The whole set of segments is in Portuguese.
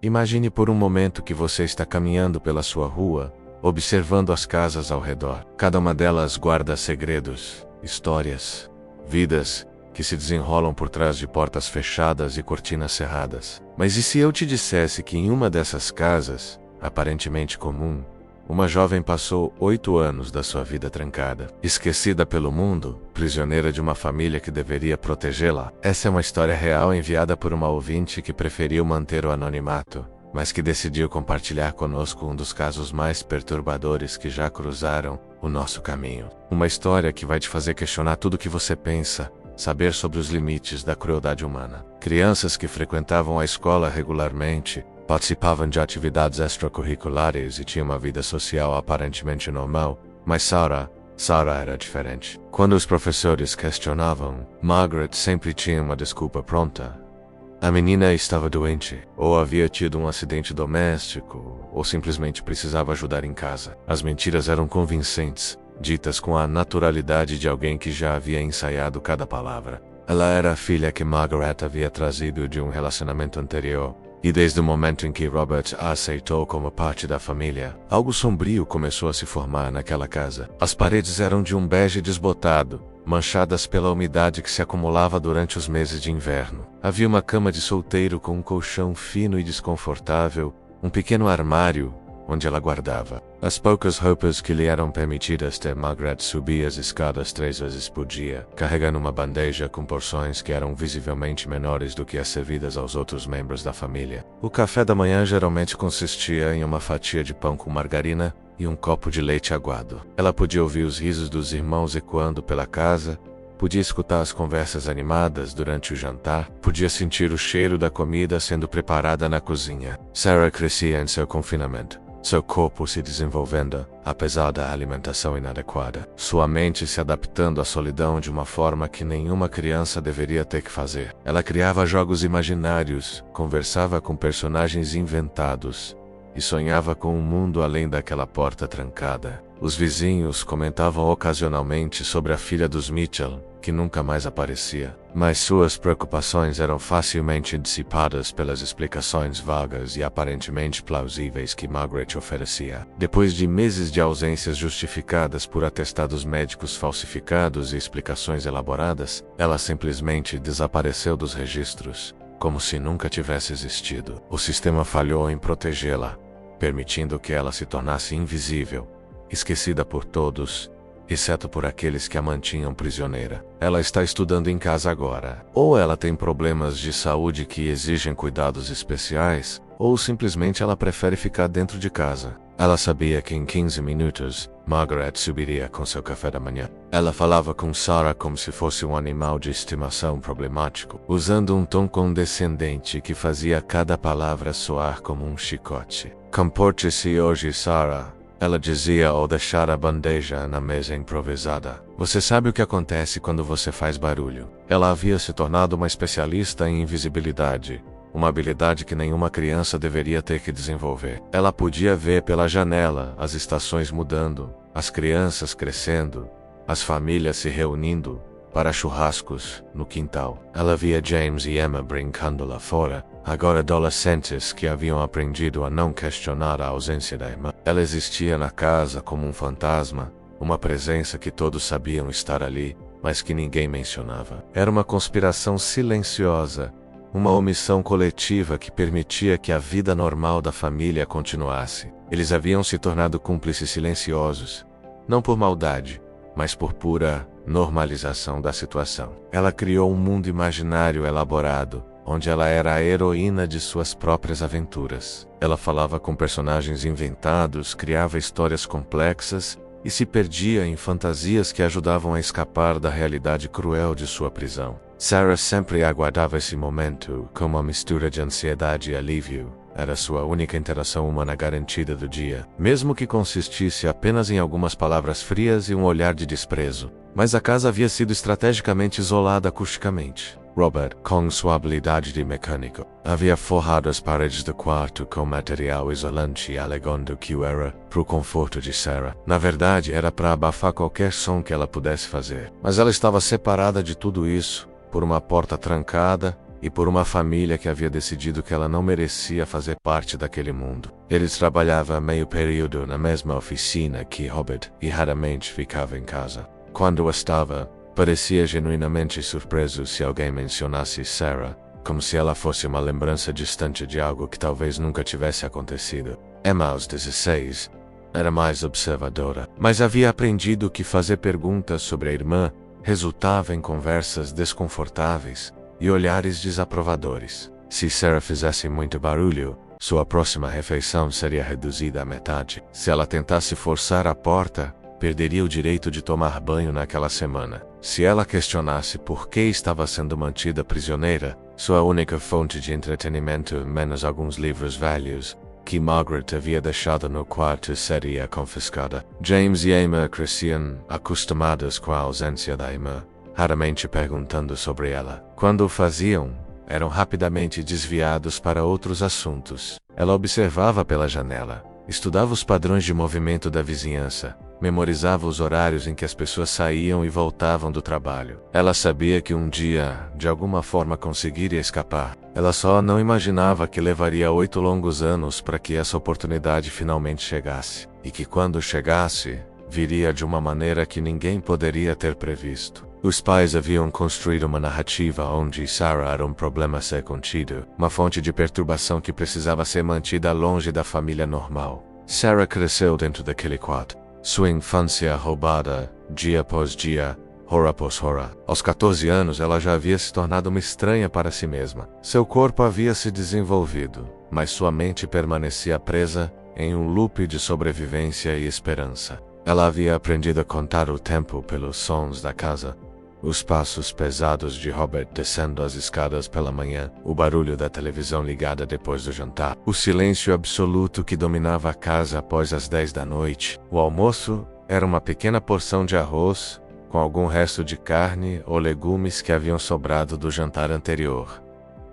Imagine por um momento que você está caminhando pela sua rua, observando as casas ao redor. Cada uma delas guarda segredos, histórias, vidas que se desenrolam por trás de portas fechadas e cortinas cerradas. Mas e se eu te dissesse que em uma dessas casas, aparentemente comum, uma jovem passou 8 anos da sua vida trancada, esquecida pelo mundo, prisioneira de uma família que deveria protegê-la? Essa é uma história real enviada por uma ouvinte que preferiu manter o anonimato, mas que decidiu compartilhar conosco um dos casos mais perturbadores que já cruzaram o nosso caminho. Uma história que vai te fazer questionar tudo o que você pensa, saber sobre os limites da crueldade humana. Crianças que frequentavam a escola regularmente, participavam de atividades extracurriculares e tinham uma vida social aparentemente normal, mas Sarah era diferente. Quando os professores questionavam, Margaret sempre tinha uma desculpa pronta. A menina estava doente, ou havia tido um acidente doméstico, ou simplesmente precisava ajudar em casa. As mentiras eram convincentes, ditas com a naturalidade de alguém que já havia ensaiado cada palavra. Ela era a filha que Margaret havia trazido de um relacionamento anterior, e desde o momento em que Robert a aceitou como parte da família, algo sombrio começou a se formar naquela casa. As paredes eram de um bege desbotado, manchadas pela umidade que se acumulava durante os meses de inverno. Havia uma cama de solteiro com um colchão fino e desconfortável, um pequeno armário onde ela guardava as poucas roupas que lhe eram permitidas ter. Margaret subia as escadas 3 vezes por dia, carregando uma bandeja com porções que eram visivelmente menores do que as servidas aos outros membros da família. O café da manhã geralmente consistia em uma fatia de pão com margarina e um copo de leite aguado. Ela podia ouvir os risos dos irmãos ecoando pela casa, podia escutar as conversas animadas durante o jantar, podia sentir o cheiro da comida sendo preparada na cozinha. Sarah crescia em seu confinamento, seu corpo se desenvolvendo, apesar da alimentação inadequada, sua mente se adaptando à solidão de uma forma que nenhuma criança deveria ter que fazer. Ela criava jogos imaginários, conversava com personagens inventados e sonhava com um mundo além daquela porta trancada. Os vizinhos comentavam ocasionalmente sobre a filha dos Mitchell, que nunca mais aparecia, mas suas preocupações eram facilmente dissipadas pelas explicações vagas e aparentemente plausíveis que Margaret oferecia. Depois de meses de ausências justificadas por atestados médicos falsificados e explicações elaboradas, ela simplesmente desapareceu dos registros, como se nunca tivesse existido. O sistema falhou em protegê-la, permitindo que ela se tornasse invisível, esquecida por todos, exceto por aqueles que a mantinham prisioneira. Ela está estudando em casa agora. Ou ela tem problemas de saúde que exigem cuidados especiais, ou simplesmente ela prefere ficar dentro de casa. Ela sabia que em 15 minutos, Margaret subiria com seu café da manhã. Ela falava com Sarah como se fosse um animal de estimação problemático, usando um tom condescendente que fazia cada palavra soar como um chicote. "Comporte-se hoje, Sarah", ela dizia ao deixar a bandeja na mesa improvisada. "Você sabe o que acontece quando você faz barulho." Ela havia se tornado uma especialista em invisibilidade, uma habilidade que nenhuma criança deveria ter que desenvolver. Ela podia ver pela janela as estações mudando, as crianças crescendo, as famílias se reunindo para churrascos no quintal. Ela via James e Emma brincando lá fora, agora adolescentes que haviam aprendido a não questionar a ausência da irmã. Ela existia na casa como um fantasma, uma presença que todos sabiam estar ali, mas que ninguém mencionava. Era uma conspiração silenciosa, uma omissão coletiva que permitia que a vida normal da família continuasse. Eles haviam se tornado cúmplices silenciosos, não por maldade, mas por pura normalização da situação. Ela criou um mundo imaginário elaborado, onde ela era a heroína de suas próprias aventuras. Ela falava com personagens inventados, criava histórias complexas e se perdia em fantasias que ajudavam a escapar da realidade cruel de sua prisão. Sarah sempre aguardava esse momento com uma mistura de ansiedade e alívio. Era sua única interação humana garantida do dia, mesmo que consistisse apenas em algumas palavras frias e um olhar de desprezo. Mas a casa havia sido estrategicamente isolada acusticamente. Robert, com sua habilidade de mecânico, havia forrado as paredes do quarto com material isolante, alegando que o era para o conforto de Sarah. Na verdade, era para abafar qualquer som que ela pudesse fazer. Mas ela estava separada de tudo isso por uma porta trancada e por uma família que havia decidido que ela não merecia fazer parte daquele mundo. Ele trabalhava meio período na mesma oficina que Robert e raramente ficava em casa. Quando estava, parecia genuinamente surpreso se alguém mencionasse Sarah, como se ela fosse uma lembrança distante de algo que talvez nunca tivesse acontecido. Emma, aos 16, era mais observadora, mas havia aprendido que fazer perguntas sobre a irmã resultava em conversas desconfortáveis e olhares desaprovadores. Se Sarah fizesse muito barulho, sua próxima refeição seria reduzida à metade. Se ela tentasse forçar a porta, perderia o direito de tomar banho naquela semana. Se ela questionasse por que estava sendo mantida prisioneira, sua única fonte de entretenimento, menos alguns livros velhos, que Margaret havia deixado no quarto, seria confiscada. James e Emma cresciam acostumados com a ausência da irmã, raramente perguntando sobre ela. Quando o faziam, eram rapidamente desviados para outros assuntos. Ela observava pela janela, estudava os padrões de movimento da vizinhança, memorizava os horários em que as pessoas saíam e voltavam do trabalho. Ela sabia que um dia, de alguma forma, conseguiria escapar. Ela só não imaginava que levaria 8 longos anos para que essa oportunidade finalmente chegasse. E que quando chegasse, viria de uma maneira que ninguém poderia ter previsto. Os pais haviam construído uma narrativa onde Sarah era um problema a ser contido, uma fonte de perturbação que precisava ser mantida longe da família normal. Sarah cresceu dentro daquele quarto. Sua infância roubada, dia após dia, hora após hora. Aos 14 anos, ela já havia se tornado uma estranha para si mesma. Seu corpo havia se desenvolvido, mas sua mente permanecia presa em um loop de sobrevivência e esperança. Ela havia aprendido a contar o tempo pelos sons da casa. Os passos pesados de Robert descendo as escadas pela manhã, o barulho da televisão ligada depois do jantar, o silêncio absoluto que dominava a casa após as 10 da noite. O almoço era uma pequena porção de arroz, com algum resto de carne ou legumes que haviam sobrado do jantar anterior.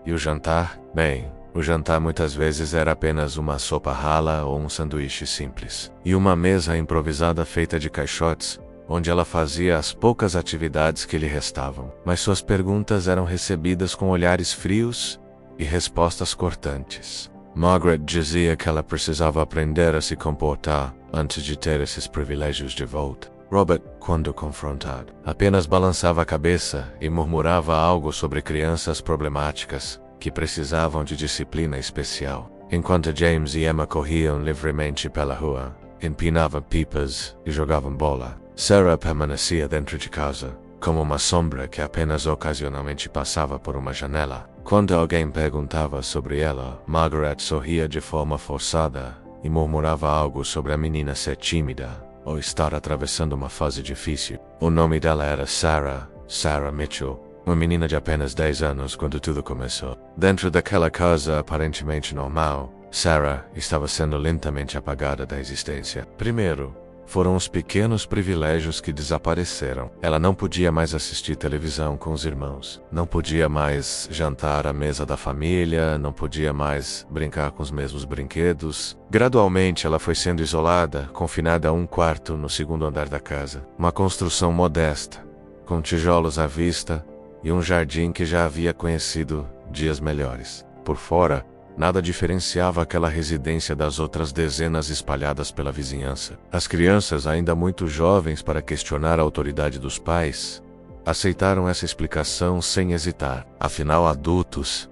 E o jantar? Bem, o jantar muitas vezes era apenas uma sopa rala ou um sanduíche simples. E uma mesa improvisada feita de caixotes, onde ela fazia as poucas atividades que lhe restavam. Mas suas perguntas eram recebidas com olhares frios e respostas cortantes. Margaret dizia que ela precisava aprender a se comportar antes de ter esses privilégios de volta. Robert, quando confrontado, apenas balançava a cabeça e murmurava algo sobre crianças problemáticas que precisavam de disciplina especial. Enquanto James e Emma corriam livremente pela rua, empinavam pipas e jogavam bola, Sarah permanecia dentro de casa, como uma sombra que apenas ocasionalmente passava por uma janela. Quando alguém perguntava sobre ela, Margaret sorria de forma forçada e murmurava algo sobre a menina ser tímida ou estar atravessando uma fase difícil. O nome dela era Sarah Mitchell, uma menina de apenas 10 anos quando tudo começou. Dentro daquela casa aparentemente normal, Sarah estava sendo lentamente apagada da existência. Primeiro, foram os pequenos privilégios que desapareceram. Ela não podia mais assistir televisão com os irmãos, não podia mais jantar à mesa da família, não podia mais brincar com os mesmos brinquedos. Gradualmente ela foi sendo isolada, confinada a um quarto no segundo andar da casa. Uma construção modesta, com tijolos à vista e um jardim que já havia conhecido dias melhores. Por fora, nada diferenciava aquela residência das outras dezenas espalhadas pela vizinhança. As crianças, ainda muito jovens para questionar a autoridade dos pais, aceitaram essa explicação sem hesitar. Afinal, adultos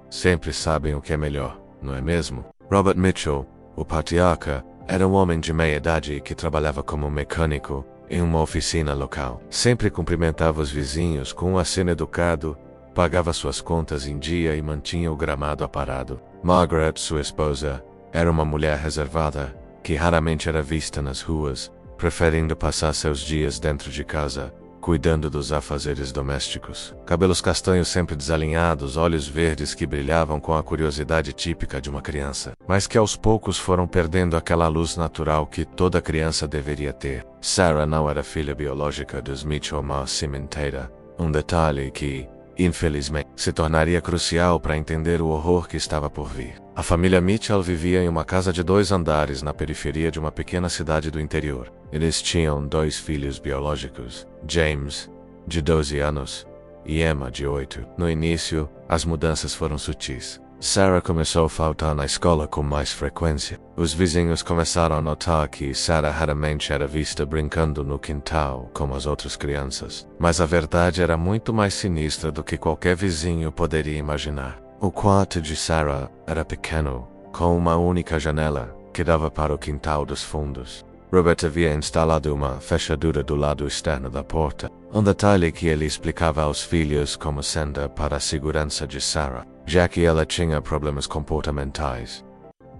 sempre sabem o que é melhor, não é mesmo? Robert Mitchell, o patriarca, era um homem de meia idade que trabalhava como mecânico em uma oficina local. Sempre cumprimentava os vizinhos com um aceno educado, pagava suas contas em dia e mantinha o gramado aparado. Margaret, sua esposa, era uma mulher reservada, que raramente era vista nas ruas, preferindo passar seus dias dentro de casa, cuidando dos afazeres domésticos. Cabelos castanhos sempre desalinhados, olhos verdes que brilhavam com a curiosidade típica de uma criança, mas que aos poucos foram perdendo aquela luz natural que toda criança deveria ter. Sarah não era filha biológica dos Mitchell Cimenteira, um detalhe que, infelizmente, se tornaria crucial para entender o horror que estava por vir. A família Mitchell vivia em uma casa de 2 andares na periferia de uma pequena cidade do interior. Eles tinham 2 filhos biológicos, James, de 12 anos, e Emma, de 8. No início, as mudanças foram sutis. Sarah começou a faltar na escola com mais frequência. Os vizinhos começaram a notar que Sarah raramente era vista brincando no quintal como as outras crianças. Mas a verdade era muito mais sinistra do que qualquer vizinho poderia imaginar. O quarto de Sarah era pequeno, com uma única janela que dava para o quintal dos fundos. Robert havia instalado uma fechadura do lado externo da porta, um detalhe que ele explicava aos filhos como senda para a segurança de Sarah, já que ela tinha problemas comportamentais.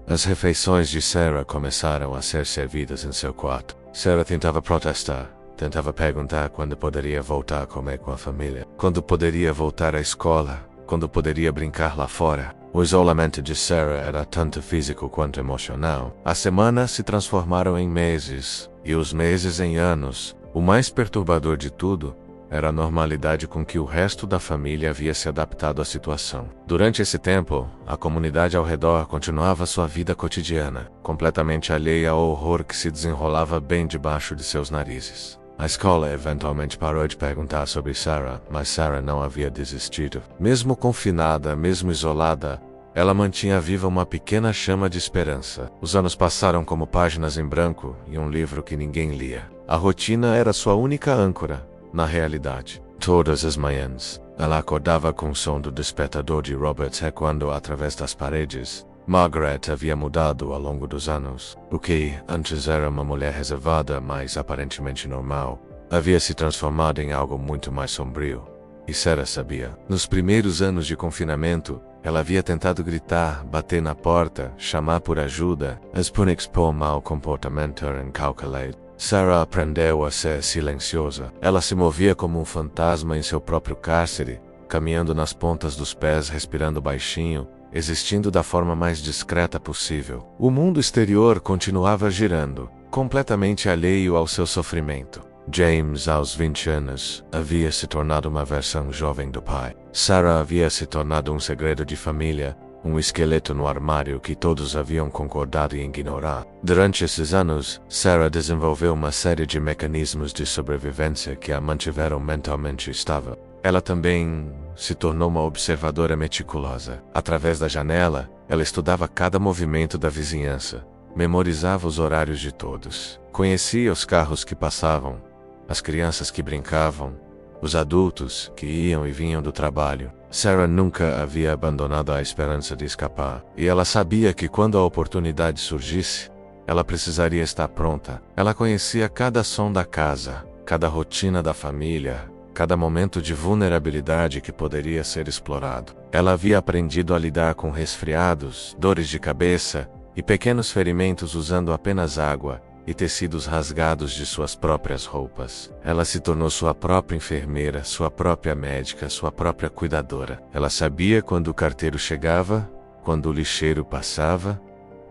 As refeições de Sarah começaram a ser servidas em seu quarto. Sarah tentava protestar, tentava perguntar quando poderia voltar a comer com a família, quando poderia voltar à escola, quando poderia brincar lá fora. O isolamento de Sarah era tanto físico quanto emocional. As semanas se transformaram em meses, e os meses em anos. O mais perturbador de tudo era a normalidade com que o resto da família havia se adaptado à situação. Durante esse tempo, a comunidade ao redor continuava sua vida cotidiana, completamente alheia ao horror que se desenrolava bem debaixo de seus narizes. A escola eventualmente parou de perguntar sobre Sarah, mas Sarah não havia desistido. Mesmo confinada, mesmo isolada, ela mantinha viva uma pequena chama de esperança. Os anos passaram como páginas em branco e um livro que ninguém lia. A rotina era sua única âncora na realidade. Todas as manhãs, ela acordava com o som do despertador de Robert ecoando através das paredes. Margaret havia mudado ao longo dos anos. O que antes era uma mulher reservada, mas aparentemente normal, havia se transformado em algo muito mais sombrio. E Sarah sabia. Nos primeiros anos de confinamento, ela havia tentado gritar, bater na porta, chamar por ajuda, mas por expor mau comportamento incalculado. Sarah aprendeu a ser silenciosa. Ela se movia como um fantasma em seu próprio cárcere, caminhando nas pontas dos pés, respirando baixinho, existindo da forma mais discreta possível. O mundo exterior continuava girando, completamente alheio ao seu sofrimento. James, aos 20 anos, havia se tornado uma versão jovem do pai. Sarah havia se tornado um segredo de família, um esqueleto no armário que todos haviam concordado em ignorar. Durante esses anos, Sarah desenvolveu uma série de mecanismos de sobrevivência que a mantiveram mentalmente estável. Ela também se tornou uma observadora meticulosa. Através da janela, ela estudava cada movimento da vizinhança, memorizava os horários de todos, conhecia os carros que passavam, as crianças que brincavam, os adultos que iam e vinham do trabalho. Sarah nunca havia abandonado a esperança de escapar, e ela sabia que quando a oportunidade surgisse, ela precisaria estar pronta. Ela conhecia cada som da casa, cada rotina da família, cada momento de vulnerabilidade que poderia ser explorado. Ela havia aprendido a lidar com resfriados, dores de cabeça e pequenos ferimentos usando apenas água e tecidos rasgados de suas próprias roupas. Ela se tornou sua própria enfermeira, sua própria médica, sua própria cuidadora. Ela sabia quando o carteiro chegava, quando o lixeiro passava,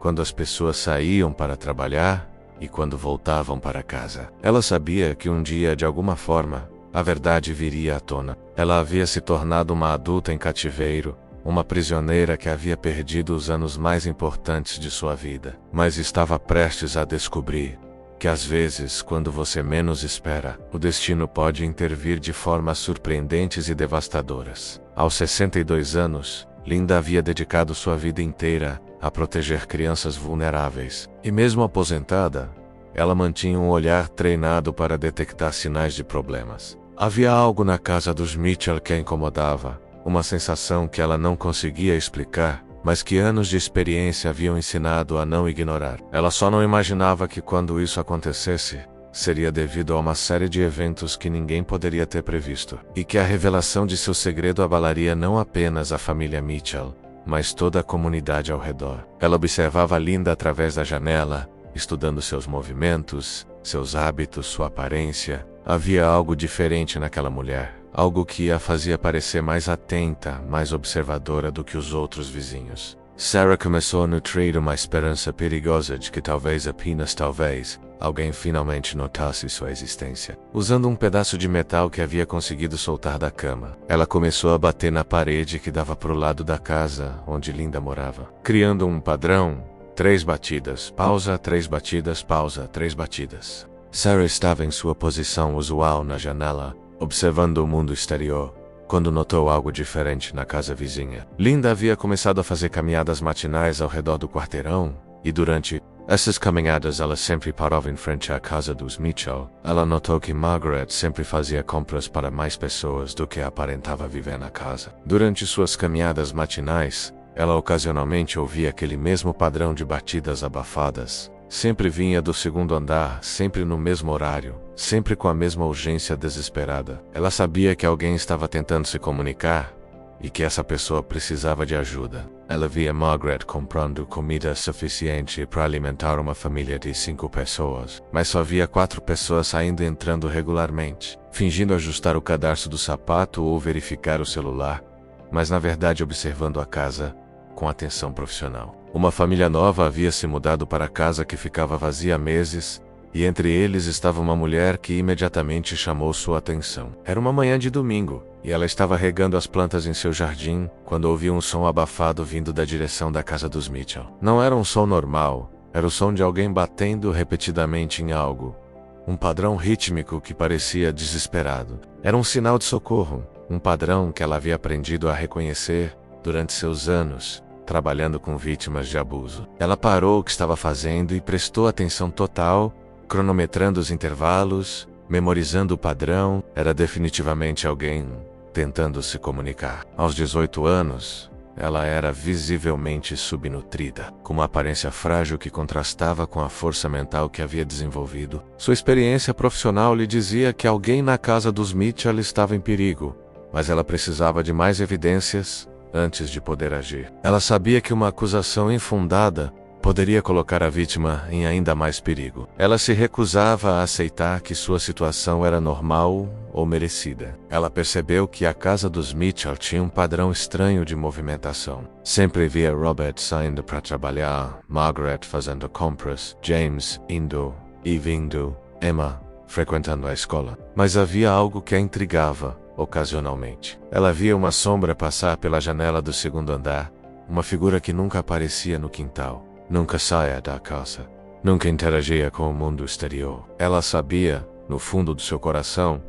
quando as pessoas saíam para trabalhar e quando voltavam para casa. Ela sabia que um dia, de alguma forma, a verdade viria à tona. Ela havia se tornado uma adulta em cativeiro, uma prisioneira que havia perdido os anos mais importantes de sua vida, mas estava prestes a descobrir que às vezes, quando você menos espera, o destino pode intervir de formas surpreendentes e devastadoras. Aos 62 anos, Linda havia dedicado sua vida inteira a proteger crianças vulneráveis, e mesmo aposentada, ela mantinha um olhar treinado para detectar sinais de problemas. Havia algo na casa dos Mitchell que a incomodava, uma sensação que ela não conseguia explicar, mas que anos de experiência haviam ensinado a não ignorar. Ela só não imaginava que quando isso acontecesse, seria devido a uma série de eventos que ninguém poderia ter previsto, e que a revelação de seu segredo abalaria não apenas a família Mitchell, mas toda a comunidade ao redor. Ela observava Linda através da janela, estudando seus movimentos, seus hábitos, sua aparência. Havia algo diferente naquela mulher. Algo que a fazia parecer mais atenta, mais observadora do que os outros vizinhos. Sarah começou a nutrir uma esperança perigosa de que apenas talvez, alguém finalmente notasse sua existência. Usando um pedaço de metal que havia conseguido soltar da cama, ela começou a bater na parede que dava para o lado da casa onde Linda morava, criando um padrão: 3 batidas, pausa, 3 batidas, pausa, 3 batidas. Sarah estava em sua posição usual na janela, observando o mundo exterior, quando notou algo diferente na casa vizinha. Linda havia começado a fazer caminhadas matinais ao redor do quarteirão, e durante essas caminhadas ela sempre parava em frente à casa dos Mitchell. Ela notou que Margaret sempre fazia compras para mais pessoas do que aparentava viver na casa. Durante suas caminhadas matinais, ela ocasionalmente ouvia aquele mesmo padrão de batidas abafadas. Sempre vinha do segundo andar, sempre no mesmo horário, sempre com a mesma urgência desesperada. Ela sabia que alguém estava tentando se comunicar e que essa pessoa precisava de ajuda. Ela via Margaret comprando comida suficiente para alimentar uma família de 5 pessoas, mas só via 4 pessoas saindo e entrando regularmente, fingindo ajustar o cadarço do sapato ou verificar o celular, mas na verdade observando a casa com atenção profissional. Uma família nova havia se mudado para a casa que ficava vazia há meses, e entre eles estava uma mulher que imediatamente chamou sua atenção. Era uma manhã de domingo, e ela estava regando as plantas em seu jardim, quando ouviu um som abafado vindo da direção da casa dos Mitchell. Não era um som normal, era o som de alguém batendo repetidamente em algo. Um padrão rítmico que parecia desesperado. Era um sinal de socorro, um padrão que ela havia aprendido a reconhecer durante seus anos, trabalhando com vítimas de abuso. Ela parou o que estava fazendo e prestou atenção total, cronometrando os intervalos, memorizando o padrão. Era definitivamente alguém tentando se comunicar. Aos 18 anos, ela era visivelmente subnutrida, com uma aparência frágil que contrastava com a força mental que havia desenvolvido. Sua experiência profissional lhe dizia que alguém na casa dos Mitchell estava em perigo, mas ela precisava de mais evidências antes de poder agir. Ela sabia que uma acusação infundada poderia colocar a vítima em ainda mais perigo. Ela se recusava a aceitar que sua situação era normal ou merecida. Ela percebeu que a casa dos Mitchell tinha um padrão estranho de movimentação. Sempre via Robert saindo para trabalhar, Margaret fazendo compras, James indo e vindo, Emma frequentando a escola. Mas havia algo que a intrigava ocasionalmente. Ela via uma sombra passar pela janela do segundo andar, uma figura que nunca aparecia no quintal. Nunca saía da casa, nunca interagia com o mundo exterior. Ela sabia, no fundo do seu coração,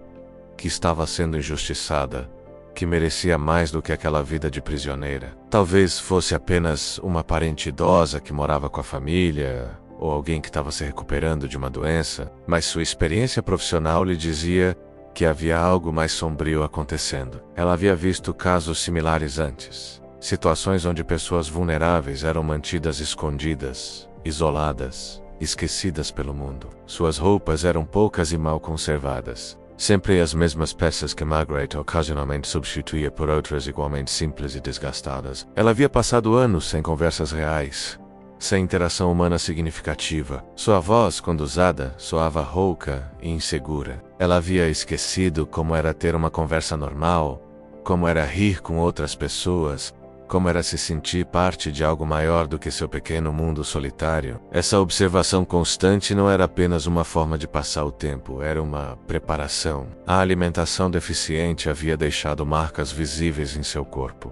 que estava sendo injustiçada, que merecia mais do que aquela vida de prisioneira. Talvez fosse apenas uma parente idosa que morava com a família, ou alguém que estava se recuperando de uma doença, mas sua experiência profissional lhe dizia que havia algo mais sombrio acontecendo. Ela havia visto casos similares antes. Situações onde pessoas vulneráveis eram mantidas escondidas, isoladas, esquecidas pelo mundo. Suas roupas eram poucas e mal conservadas. Sempre as mesmas peças que Margaret ocasionalmente substituía por outras igualmente simples e desgastadas. Ela havia passado anos sem conversas reais, sem interação humana significativa. Sua voz, quando usada, soava rouca e insegura. Ela havia esquecido como era ter uma conversa normal, como era rir com outras pessoas, como era se sentir parte de algo maior do que seu pequeno mundo solitário. Essa observação constante não era apenas uma forma de passar o tempo, era uma preparação. A alimentação deficiente havia deixado marcas visíveis em seu corpo.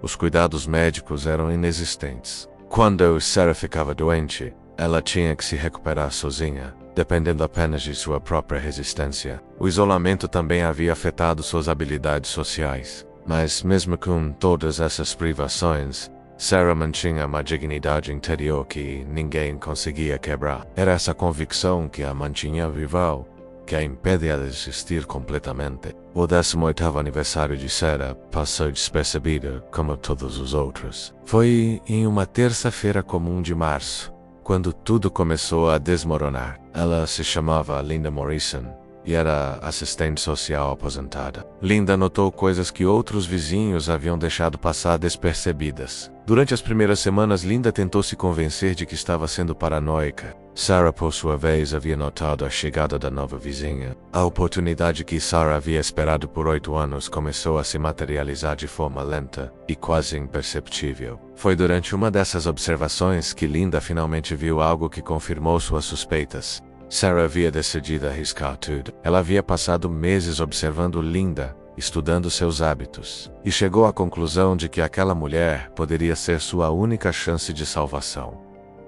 Os cuidados médicos eram inexistentes. Quando Sarah ficava doente, ela tinha que se recuperar sozinha, dependendo apenas de sua própria resistência. O isolamento também havia afetado suas habilidades sociais. Mas mesmo com todas essas privações, Sarah mantinha uma dignidade interior que ninguém conseguia quebrar. Era essa convicção que a mantinha viva, que a impedia de existir completamente. O 18º aniversário de Sarah passou despercebida como todos os outros. Foi em uma terça-feira comum de março, quando tudo começou a desmoronar. Ela se chamava Linda Morrison e era assistente social aposentada. Linda notou coisas que outros vizinhos haviam deixado passar despercebidas. Durante as primeiras semanas, Linda tentou se convencer de que estava sendo paranoica. Sarah, por sua vez, havia notado a chegada da nova vizinha. A oportunidade que Sarah havia esperado por 8 anos começou a se materializar de forma lenta e quase imperceptível. Foi durante uma dessas observações que Linda finalmente viu algo que confirmou suas suspeitas. Sarah havia decidido arriscar tudo. Ela havia passado meses observando Linda, estudando seus hábitos, e chegou à conclusão de que aquela mulher poderia ser sua única chance de salvação.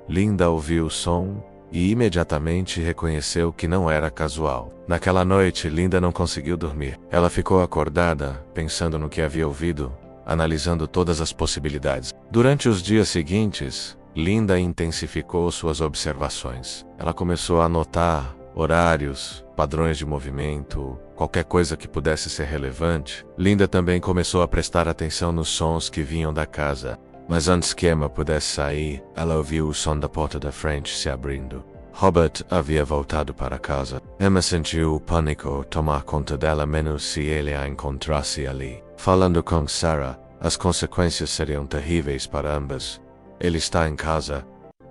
Linda ouviu o som, e imediatamente reconheceu que não era casual. Naquela noite, Linda não conseguiu dormir. Ela ficou acordada, pensando no que havia ouvido, analisando todas as possibilidades. Durante os dias seguintes, Linda intensificou suas observações. Ela começou a anotar horários, padrões de movimento, qualquer coisa que pudesse ser relevante. Linda também começou a prestar atenção nos sons que vinham da casa. Mas antes que Emma pudesse sair, ela ouviu o som da porta da frente se abrindo. Robert havia voltado para casa. Emma sentiu o pânico tomar conta dela menos se ele a encontrasse ali. Falando com Sarah, as consequências seriam terríveis para ambas. Ele está em casa.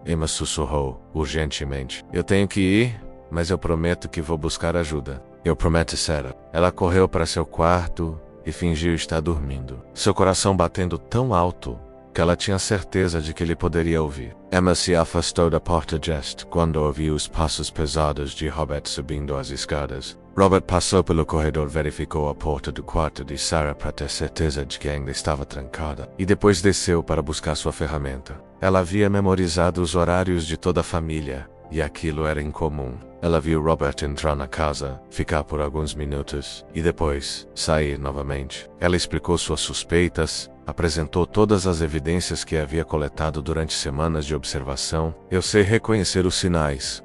Emma sussurrou, urgentemente. Eu tenho que ir, mas eu prometo que vou buscar ajuda. Eu prometo, Sarah. Ela correu para seu quarto e fingiu estar dormindo. Seu coração batendo tão alto que ela tinha certeza de que ele poderia ouvir. Emma se afastou da porta just quando ouviu os passos pesados de Robert subindo as escadas. Robert passou pelo corredor, verificou a porta do quarto de Sarah para ter certeza de que ainda estava trancada, e depois desceu para buscar sua ferramenta. Ela havia memorizado os horários de toda a família, e aquilo era incomum. Ela viu Robert entrar na casa, ficar por alguns minutos, e depois sair novamente. Ela explicou suas suspeitas, apresentou todas as evidências que havia coletado durante semanas de observação. Eu sei reconhecer os sinais.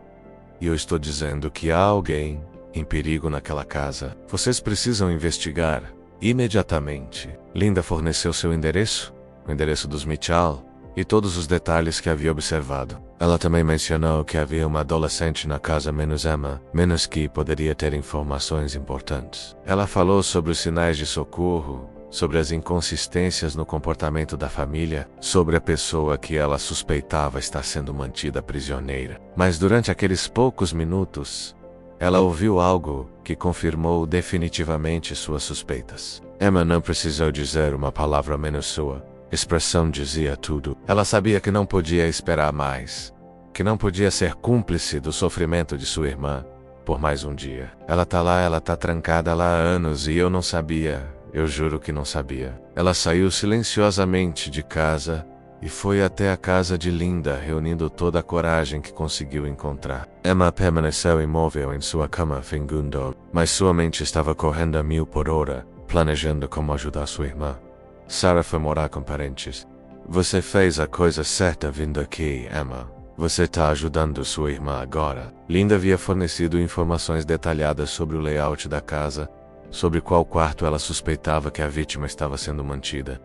E eu estou dizendo que há alguém em perigo naquela casa. Vocês precisam investigar imediatamente. Linda forneceu seu endereço, o endereço dos Mitchell, e todos os detalhes que havia observado. Ela também mencionou que havia uma adolescente na casa menos Emma, menos que poderia ter informações importantes. Ela falou sobre os sinais de socorro, sobre as inconsistências no comportamento da família, sobre a pessoa que ela suspeitava estar sendo mantida prisioneira. Mas durante aqueles poucos minutos, ela ouviu algo que confirmou definitivamente suas suspeitas. Emma não precisou dizer uma palavra menos sua. A expressão dizia tudo. Ela sabia que não podia esperar mais, que não podia ser cúmplice do sofrimento de sua irmã por mais um dia. Ela tá lá, ela tá trancada lá há anos e eu não sabia. Eu juro que não sabia. Ela saiu silenciosamente de casa e foi até a casa de Linda, reunindo toda a coragem que conseguiu encontrar. Emma permaneceu imóvel em sua cama, fingindo, mas sua mente estava correndo a 1000 por hora, planejando como ajudar sua irmã. Sarah foi morar com parentes. Você fez a coisa certa vindo aqui, Emma. Você tá ajudando sua irmã agora. Linda havia fornecido informações detalhadas sobre o layout da casa, sobre qual quarto ela suspeitava que a vítima estava sendo mantida.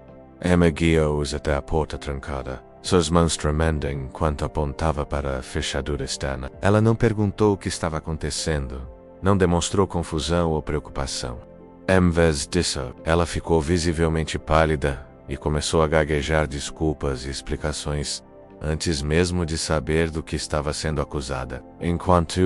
Emma guiou-os até a porta trancada, suas mãos tremendo enquanto apontava para a fechadura externa. Ela não perguntou o que estava acontecendo, não demonstrou confusão ou preocupação. Em vez disso, ela ficou visivelmente pálida e começou a gaguejar desculpas e explicações, antes mesmo de saber do que estava sendo acusada. Enquanto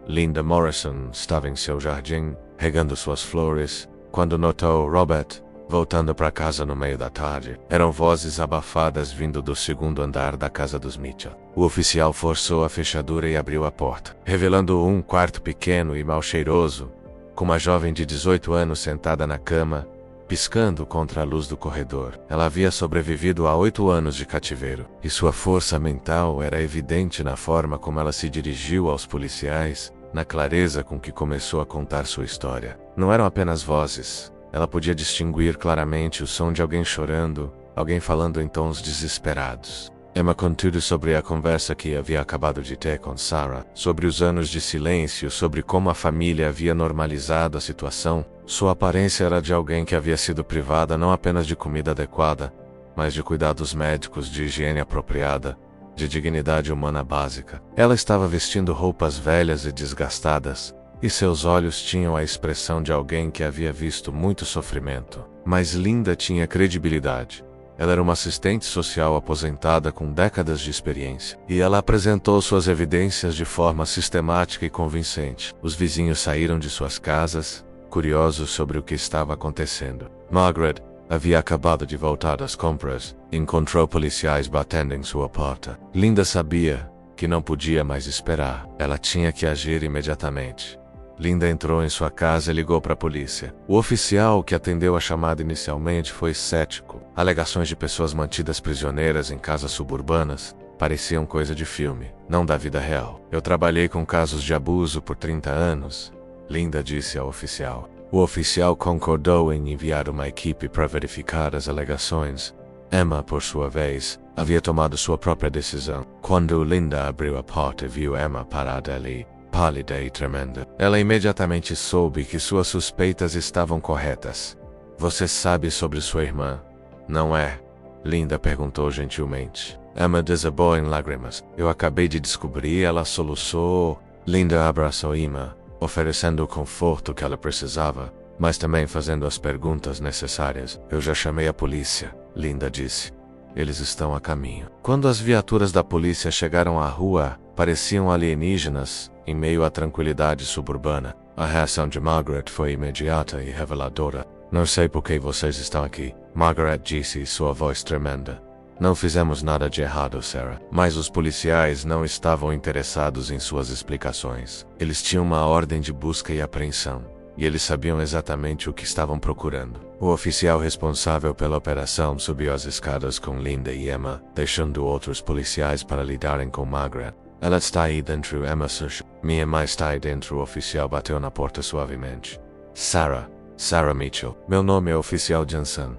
Linda Morrison estava em seu jardim, regando suas flores, quando notou Robert voltando para casa no meio da tarde. Eram vozes abafadas vindo do segundo andar da casa dos Mitchell. O oficial forçou a fechadura e abriu a porta, revelando um quarto pequeno e mal cheiroso, com uma jovem de 18 anos sentada na cama, piscando contra a luz do corredor. Ela havia sobrevivido a 8 anos de cativeiro, e sua força mental era evidente na forma como ela se dirigiu aos policiais, na clareza com que começou a contar sua história. Não eram apenas vozes. Ela podia distinguir claramente o som de alguém chorando, alguém falando em tons desesperados. Emma contou sobre a conversa que havia acabado de ter com Sarah, sobre os anos de silêncio, sobre como a família havia normalizado a situação. Sua aparência era de alguém que havia sido privada não apenas de comida adequada, mas de cuidados médicos, de higiene apropriada, de dignidade humana básica. Ela estava vestindo roupas velhas e desgastadas, e seus olhos tinham a expressão de alguém que havia visto muito sofrimento. Mas Linda tinha credibilidade. Ela era uma assistente social aposentada com décadas de experiência, e ela apresentou suas evidências de forma sistemática e convincente. Os vizinhos saíram de suas casas, curiosos sobre o que estava acontecendo. Margaret havia acabado de voltar das compras e encontrou policiais batendo em sua porta. Linda sabia que não podia mais esperar. Ela tinha que agir imediatamente. Linda entrou em sua casa e ligou para a polícia. O oficial que atendeu a chamada inicialmente foi cético. Alegações de pessoas mantidas prisioneiras em casas suburbanas Pareciam coisa de filme, não da vida real. Eu trabalhei com casos de abuso por 30 anos, Linda disse ao oficial. O oficial concordou em enviar uma equipe para verificar as alegações. Emma, por sua vez, havia tomado sua própria decisão. Quando Linda abriu a porta e viu Emma parada ali, pálida e tremenda, ela imediatamente soube que suas suspeitas estavam corretas. Você sabe sobre sua irmã, não é? Linda perguntou gentilmente. Emma desabou em lágrimas. Eu acabei de descobrir, ela soluçou. Linda abraçou Emma, oferecendo o conforto que ela precisava, mas também fazendo as perguntas necessárias. Eu já chamei a polícia, Linda disse. Eles estão a caminho. Quando as viaturas da polícia chegaram à rua, pareciam alienígenas, em meio à tranquilidade suburbana. A reação de Margaret foi imediata e reveladora. Não sei por que vocês estão aqui, Margaret disse, sua voz tremenda. Não fizemos nada de errado, Sarah. Mas os policiais não estavam interessados em suas explicações. Eles tinham uma ordem de busca e apreensão, e eles sabiam exatamente o que estavam procurando. O oficial responsável pela operação subiu as escadas com Linda e Emma, deixando outros policiais para lidarem com Margaret. Ela está aí dentro, Emma sussurrou. Minha irmã está aí dentro, o oficial bateu na porta suavemente. Sarah Mitchell. Meu nome é Oficial Johnson.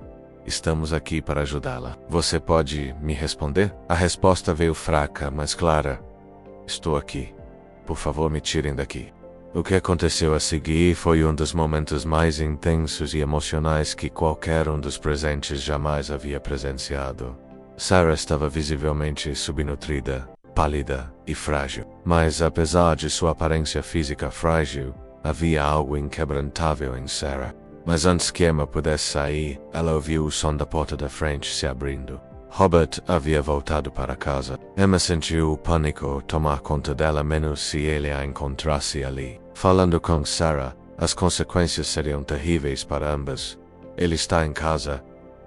Estamos aqui para ajudá-la. Você pode me responder? A resposta veio fraca, mas clara. Estou aqui. Por favor, me tirem daqui. O que aconteceu a seguir foi um dos momentos mais intensos e emocionais que qualquer um dos presentes jamais havia presenciado. Sarah estava visivelmente subnutrida, pálida e frágil. Mas apesar de sua aparência física frágil, havia algo inquebrantável em Sarah. Mas antes que Emma pudesse sair, ela ouviu o som da porta da frente se abrindo. Robert havia voltado para casa. Emma sentiu o pânico tomar conta dela menos se ele a encontrasse ali. Falando com Sarah, as consequências seriam terríveis para ambas. Ele está em casa,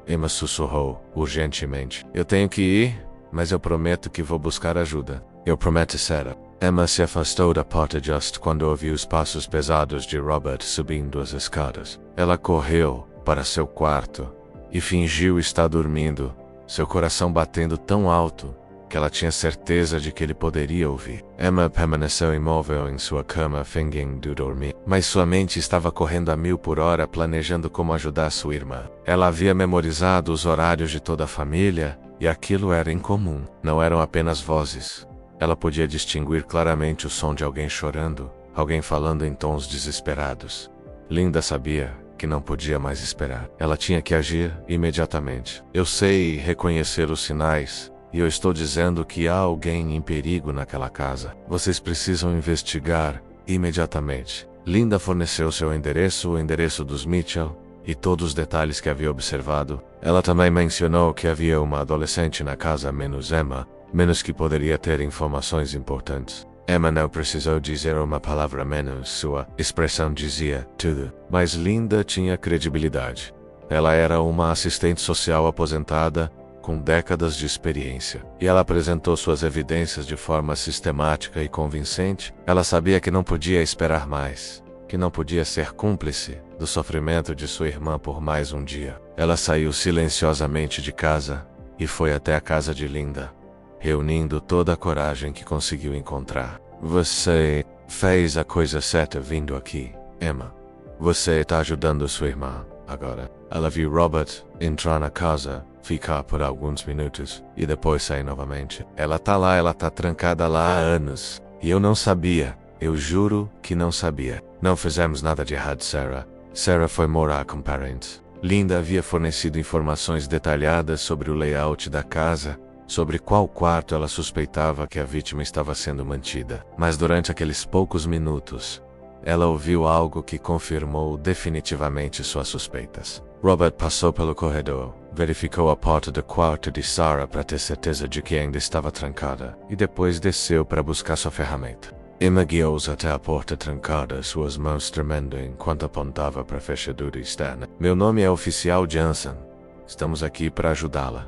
Emma sussurrou, urgentemente. Eu tenho que ir, mas eu prometo que vou buscar ajuda. Eu prometo, Sarah. Emma se afastou da porta just quando ouviu os passos pesados de Robert subindo as escadas. Ela correu para seu quarto e fingiu estar dormindo, seu coração batendo tão alto que ela tinha certeza de que ele poderia ouvir. Emma permaneceu imóvel em sua cama, fingindo dormir, mas sua mente estava correndo a 1000 por hora, planejando como ajudar sua irmã. Ela havia memorizado os horários de toda a família e aquilo era incomum. Não eram apenas vozes. Ela podia distinguir claramente o som de alguém chorando, alguém falando em tons desesperados. Linda sabia que não podia mais esperar. Ela tinha que agir imediatamente. Eu sei reconhecer os sinais, e eu estou dizendo que há alguém em perigo naquela casa. Vocês precisam investigar imediatamente. Linda forneceu seu endereço, o endereço dos Mitchell, e todos os detalhes que havia observado. Ela também mencionou que havia uma adolescente na casa menos Emma, menos que poderia ter informações importantes. Emma não precisou dizer uma palavra menos, sua expressão dizia tudo. Mas Linda tinha credibilidade. Ela era uma assistente social aposentada, com décadas de experiência. E ela apresentou suas evidências de forma sistemática e convincente. Ela sabia que não podia esperar mais, que não podia ser cúmplice do sofrimento de sua irmã por mais um dia. Ela saiu silenciosamente de casa e foi até a casa de Linda, reunindo toda a coragem que conseguiu encontrar. Você fez a coisa certa vindo aqui, Emma. Você está ajudando sua irmã agora. Ela viu Robert entrar na casa, ficar por alguns minutos e depois sair novamente. Ela tá lá, ela tá trancada lá há anos. E eu não sabia. Eu juro que não sabia. Não fizemos nada de errado, Sarah. Sarah foi morar com parents. Linda havia fornecido informações detalhadas sobre o layout da casa, sobre qual quarto ela suspeitava que a vítima estava sendo mantida. Mas durante aqueles poucos minutos, ela ouviu algo que confirmou definitivamente suas suspeitas. Robert passou pelo corredor, verificou a porta do quarto de Sarah para ter certeza de que ainda estava trancada, e depois desceu para buscar sua ferramenta. Emma guiou-os até a porta trancada, suas mãos tremendo enquanto apontava para a fechadura externa. Meu nome é Oficial Johnson. Estamos aqui para ajudá-la.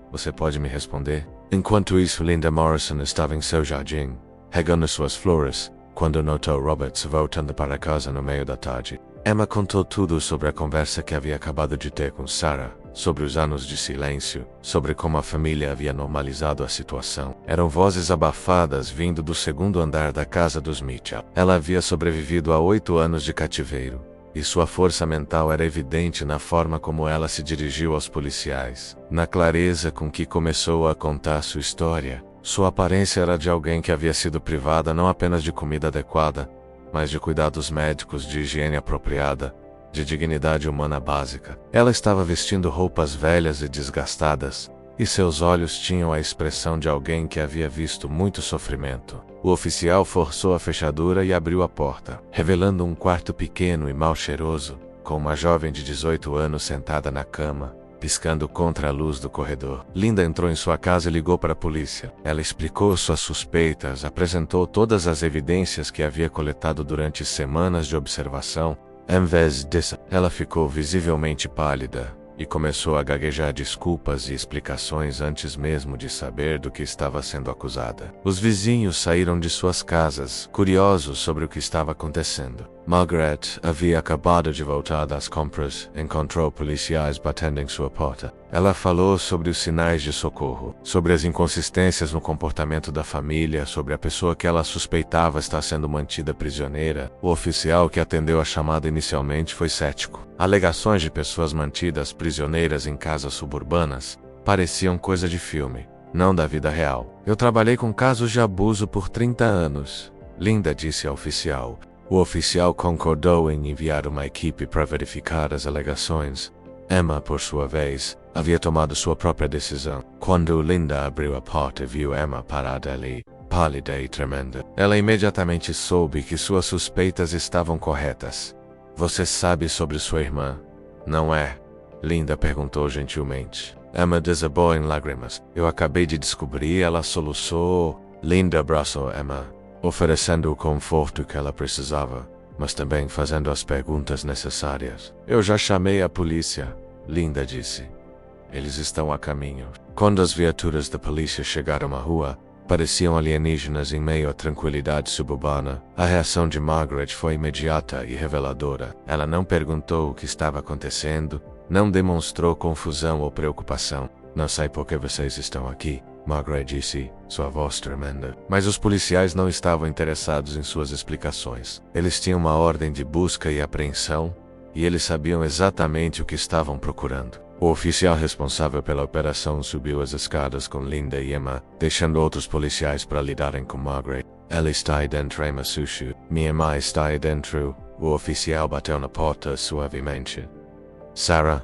Você pode me responder? Enquanto isso, Linda Morrison estava em seu jardim, regando suas flores, quando notou Roberts voltando para casa no meio da tarde. Emma contou tudo sobre a conversa que havia acabado de ter com Sarah, sobre os anos de silêncio, sobre como a família havia normalizado a situação. Eram vozes abafadas vindo do segundo andar da casa dos Mitchell. Ela havia sobrevivido a 8 anos de cativeiro, e sua força mental era evidente na forma como ela se dirigiu aos policiais, na clareza com que começou a contar sua história. Sua aparência era de alguém que havia sido privada não apenas de comida adequada, mas de cuidados médicos, de higiene apropriada, de dignidade humana básica. Ela estava vestindo roupas velhas e desgastadas, e seus olhos tinham a expressão de alguém que havia visto muito sofrimento. O oficial forçou a fechadura e abriu a porta, revelando um quarto pequeno e mal cheiroso, com uma jovem de 18 anos sentada na cama, piscando contra a luz do corredor. Linda entrou em sua casa e ligou para a polícia. Ela explicou suas suspeitas, apresentou todas as evidências que havia coletado durante semanas de observação. Em vez disso, ela ficou visivelmente pálida e começou a gaguejar desculpas e explicações antes mesmo de saber do que estava sendo acusada. Os vizinhos saíram de suas casas, curiosos sobre o que estava acontecendo. Margaret havia acabado de voltar das compras, encontrou policiais batendo em sua porta. Ela falou sobre os sinais de socorro, sobre as inconsistências no comportamento da família, sobre a pessoa que ela suspeitava estar sendo mantida prisioneira. O oficial que atendeu a chamada inicialmente foi cético. Alegações de pessoas mantidas prisioneiras em casas suburbanas pareciam coisa de filme, não da vida real. Eu trabalhei com casos de abuso por 30 anos, Linda disse ao oficial. O oficial concordou em enviar uma equipe para verificar as alegações. Emma, por sua vez, havia tomado sua própria decisão. Quando Linda abriu a porta e viu Emma parada ali, pálida e tremenda, ela imediatamente soube que suas suspeitas estavam corretas. Você sabe sobre sua irmã, não é? Linda perguntou gentilmente. Emma desabou em lágrimas. Eu acabei de descobrir, ela soluçou. Linda abraçou Emma, oferecendo o conforto que ela precisava, mas também fazendo as perguntas necessárias. Eu já chamei a polícia, Linda disse. Eles estão a caminho. Quando as viaturas da polícia chegaram à rua, pareciam alienígenas em meio à tranquilidade suburbana. A reação de Margaret foi imediata e reveladora. Ela não perguntou o que estava acontecendo, não demonstrou confusão ou preocupação. Não sei por que vocês estão aqui, Margaret disse, sua voz tremenda. Mas os policiais não estavam interessados em suas explicações. Eles tinham uma ordem de busca e apreensão, e eles sabiam exatamente o que estavam procurando. O oficial responsável pela operação subiu as escadas com Linda e Emma, deixando outros policiais para lidarem com Margaret. Ela está aí dentro, Emma sussurrou. Minha mãe está aí dentro. O oficial bateu na porta suavemente. Sarah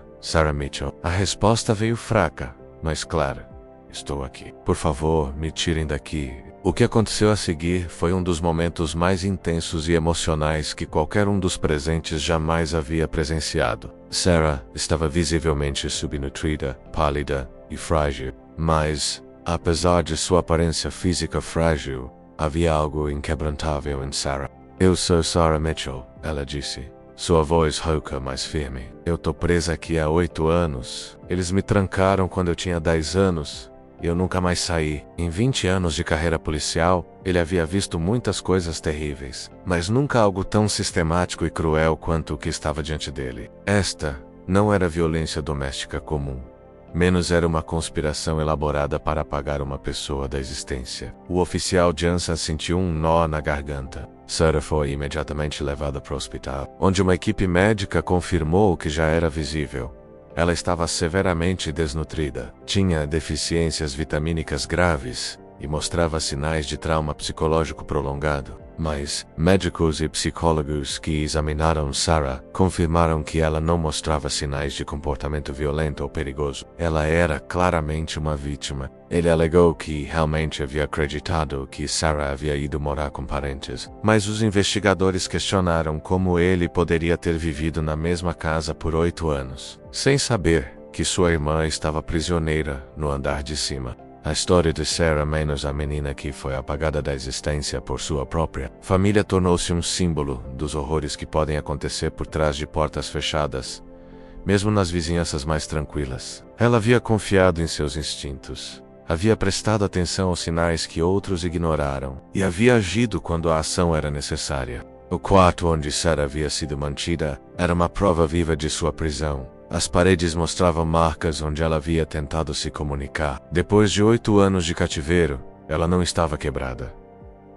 Mitchell. A resposta veio fraca, mas clara. Estou aqui. Por favor, me tirem daqui. O que aconteceu a seguir foi um dos momentos mais intensos e emocionais que qualquer um dos presentes jamais havia presenciado. Sarah estava visivelmente subnutrida, pálida e frágil, mas, apesar de sua aparência física frágil, havia algo inquebrantável em Sarah. Eu sou Sarah Mitchell, ela disse, sua voz rouca, mas firme. Eu tô presa aqui há 8 anos. Eles me trancaram quando eu tinha 10 anos. Eu nunca mais saí. Em 20 anos de carreira policial, ele havia visto muitas coisas terríveis, mas nunca algo tão sistemático e cruel quanto o que estava diante dele. Esta não era violência doméstica comum. Menos era uma conspiração elaborada para apagar uma pessoa da existência. O oficial Jansen sentiu um nó na garganta. Sarah foi imediatamente levada para o hospital, onde uma equipe médica confirmou o que já era visível. Ela estava severamente desnutrida, tinha deficiências vitamínicas graves e mostrava sinais de trauma psicológico prolongado. Mas médicos e psicólogos que examinaram Sarah confirmaram que ela não mostrava sinais de comportamento violento ou perigoso. Ela era claramente uma vítima. Ele alegou que realmente havia acreditado que Sarah havia ido morar com parentes, mas os investigadores questionaram como ele poderia ter vivido na mesma casa por 8 anos, sem saber que sua irmã estava prisioneira no andar de cima. A história de Sarah, menos a menina que foi apagada da existência por sua própria família, tornou-se um símbolo dos horrores que podem acontecer por trás de portas fechadas, mesmo nas vizinhanças mais tranquilas. Ela havia confiado em seus instintos, havia prestado atenção aos sinais que outros ignoraram e havia agido quando a ação era necessária. O quarto onde Sarah havia sido mantida era uma prova viva de sua prisão, As paredes mostravam marcas onde ela havia tentado se comunicar. Depois de 8 anos de cativeiro, ela não estava quebrada.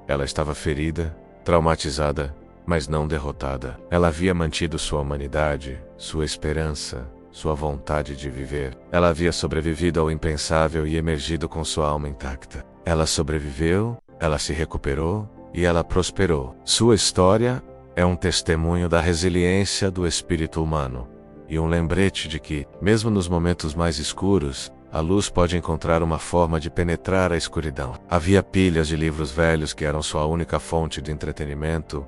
Ela estava ferida, traumatizada, mas não derrotada. Ela havia mantido sua humanidade, sua esperança, sua vontade de viver. Ela havia sobrevivido ao impensável e emergido com sua alma intacta. Ela sobreviveu, ela se recuperou e ela prosperou. Sua história é um testemunho da resiliência do espírito humano e um lembrete de que, mesmo nos momentos mais escuros, a luz pode encontrar uma forma de penetrar a escuridão. Havia pilhas de livros velhos que eram sua única fonte de entretenimento.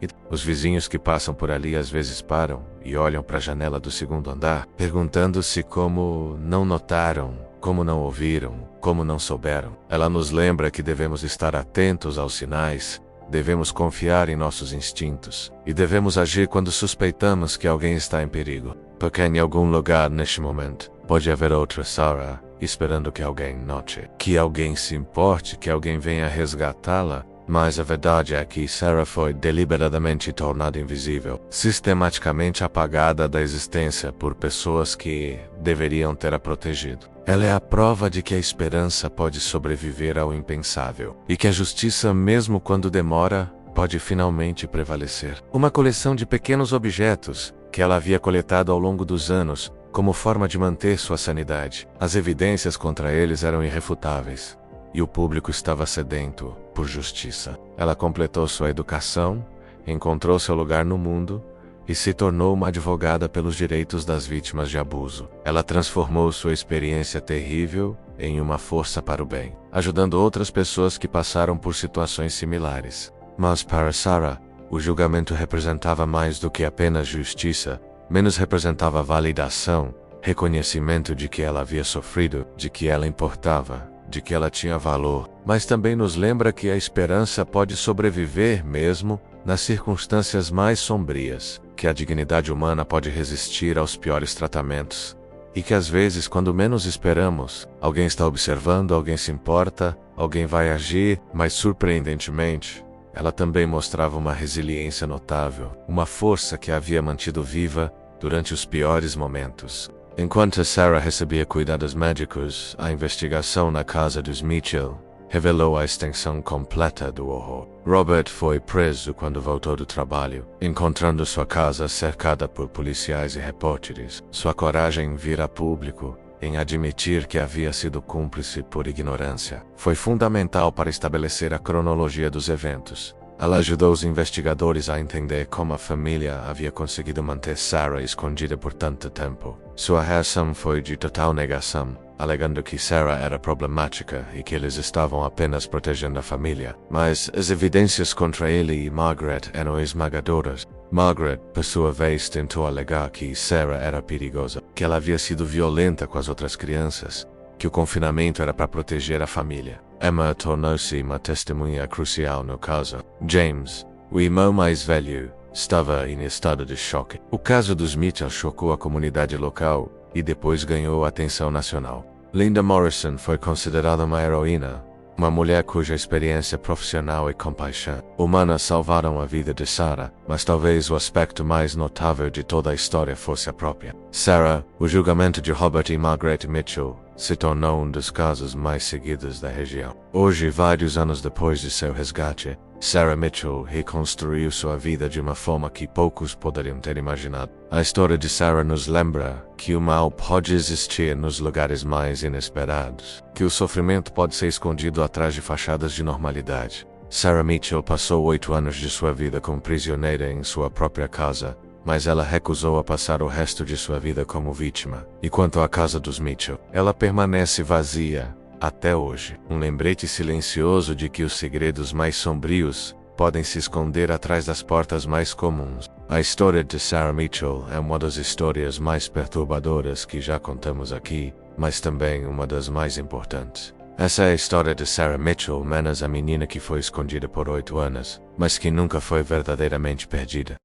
E os vizinhos que passam por ali às vezes param e olham para a janela do segundo andar, perguntando-se como não notaram, como não ouviram, como não souberam. Ela nos lembra que devemos estar atentos aos sinais, devemos confiar em nossos instintos e devemos agir quando suspeitamos que alguém está em perigo. Porque em algum lugar neste momento pode haver outra Sarah esperando que alguém note, que alguém se importe, que alguém venha resgatá-la. Mas a verdade é que Sarah foi deliberadamente tornada invisível, sistematicamente apagada da existência por pessoas que deveriam ter a protegido. Ela é a prova de que a esperança pode sobreviver ao impensável e que a justiça, mesmo quando demora, pode finalmente prevalecer. Uma coleção de pequenos objetos que ela havia coletado ao longo dos anos como forma de manter sua sanidade. As evidências contra eles eram irrefutáveis. E o público estava sedento por justiça. Ela completou sua educação, encontrou seu lugar no mundo e se tornou uma advogada pelos direitos das vítimas de abuso. Ela transformou sua experiência terrível em uma força para o bem, ajudando outras pessoas que passaram por situações similares. Mas para Sarah, o julgamento representava mais do que apenas justiça, menos representava validação, reconhecimento de que ela havia sofrido, de que ela importava, de que ela tinha valor, mas também nos lembra que a esperança pode sobreviver mesmo nas circunstâncias mais sombrias, que a dignidade humana pode resistir aos piores tratamentos, e que às vezes, quando menos esperamos, alguém está observando, alguém se importa, alguém vai agir, mas surpreendentemente, ela também mostrava uma resiliência notável, uma força que a havia mantido viva durante os piores momentos. Enquanto Sarah recebia cuidados médicos, a investigação na casa dos Mitchell revelou a extensão completa do horror. Robert foi preso quando voltou do trabalho, encontrando sua casa cercada por policiais e repórteres. Sua coragem em vir a público, em admitir que havia sido cúmplice por ignorância, foi fundamental para estabelecer a cronologia dos eventos. Ela ajudou os investigadores a entender como a família havia conseguido manter Sarah escondida por tanto tempo. Sua reação foi de total negação, alegando que Sarah era problemática e que eles estavam apenas protegendo a família. Mas as evidências contra ele e Margaret eram esmagadoras. Margaret, por sua vez, tentou alegar que Sarah era perigosa, que ela havia sido violenta com as outras crianças, que o confinamento era para proteger a família. Emma tornou-se uma testemunha crucial no caso. James, o irmão mais velho, estava em estado de choque. O caso dos Mitchell chocou a comunidade local e depois ganhou atenção nacional. Linda Morrison foi considerada uma heroína, uma mulher cuja experiência profissional e compaixão humana salvaram a vida de Sarah, mas talvez o aspecto mais notável de toda a história fosse a própria Sarah. O julgamento de Robert e Margaret Mitchell se tornou um dos casos mais seguidos da região. Hoje, vários anos depois de seu resgate, Sarah Mitchell reconstruiu sua vida de uma forma que poucos poderiam ter imaginado. A história de Sarah nos lembra que o mal pode existir nos lugares mais inesperados, que o sofrimento pode ser escondido atrás de fachadas de normalidade. Sarah Mitchell passou 8 anos de sua vida como prisioneira em sua própria casa, mas ela recusou a passar o resto de sua vida como vítima. E quanto à casa dos Mitchell, ela permanece vazia até hoje. Um lembrete silencioso de que os segredos mais sombrios podem se esconder atrás das portas mais comuns. A história de Sarah Mitchell é uma das histórias mais perturbadoras que já contamos aqui, mas também uma das mais importantes. Essa é a história de Sarah Mitchell, menos a menina que foi escondida por 8 anos, mas que nunca foi verdadeiramente perdida.